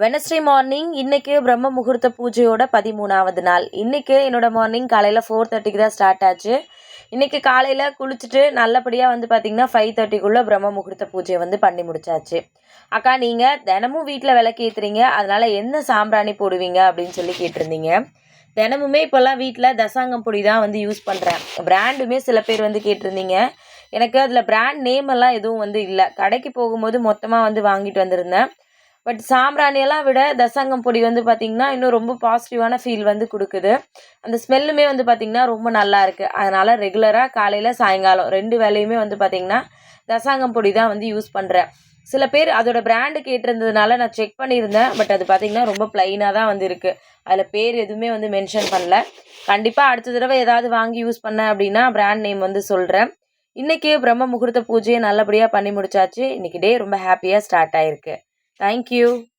Wednesday morning இன்னைக்கு பிரம்ம முகூர்த்த பூஜையோட 13வது நாள். இன்னைக்கு என்னோட மார்னிங் காலையில் 4:30க்கு தான் ஸ்டார்ட் ஆச்சு. இன்னைக்கு காலையில் குளிச்சுட்டு நல்லபடியாக பார்த்தீங்கன்னா 5:30க்குள்ளே பிரம்ம முகூர்த்த பூஜையை பண்ணி முடிச்சாச்சு. அக்கா, நீங்கள் தினமும் வீட்டில் விளக்கு ஏற்றுறீங்க, அதனால் என்ன சாம்பிராணி போடுவீங்க அப்படின்னு சொல்லி கேட்டிருந்தீங்க. தினமுமே இப்போல்லாம் வீட்டில் தசாங்கம் பொடி தான் யூஸ் பண்ணுறேன். பிராண்டுமே சில பேர் கேட்டிருந்தீங்க. எனக்கு அதில் பிராண்ட் நேம் எல்லாம் எதுவும் இல்லை. கடைக்கு போகும்போது மொத்தமாக வாங்கிட்டு வந்திருந்தேன். பட் சாம்பிராணியெல்லாம் விட தசாங்கம் பொடி பார்த்திங்கன்னா இன்னும் ரொம்ப பாசிட்டிவான ஃபீல் கொடுக்குது. அந்த ஸ்மெல்லுமே பார்த்திங்கன்னா ரொம்ப நல்லா இருக்குது. அதனால் ரெகுலராக காலையில் சாயங்காலம் 2 வேளையுமே பார்த்திங்கன்னா தசாங்கம் பொடி தான் யூஸ் பண்ணுறேன். சில பேர் அதோட பிராண்டு கேட்டிருந்ததுனால நான் செக் பண்ணியிருந்தேன். பட் அது பார்த்திங்கன்னா ரொம்ப ப்ளைனாக தான் இருக்குது. அதில் பேர் எதுவுமே மென்ஷன் பண்ணல. கண்டிப்பாக அடுத்த தடவை ஏதாவது வாங்கி யூஸ் பண்ணேன் அப்படின்னா பிராண்ட் நேம் சொல்கிறேன். இன்றைக்கி பிரம்ம முகூர்த்த பூஜையை நல்லபடியாக பண்ணி முடிச்சாச்சு. இன்றைக்கி டே ரொம்ப ஹாப்பியாக ஸ்டார்ட் ஆகிருக்கு. Thank you.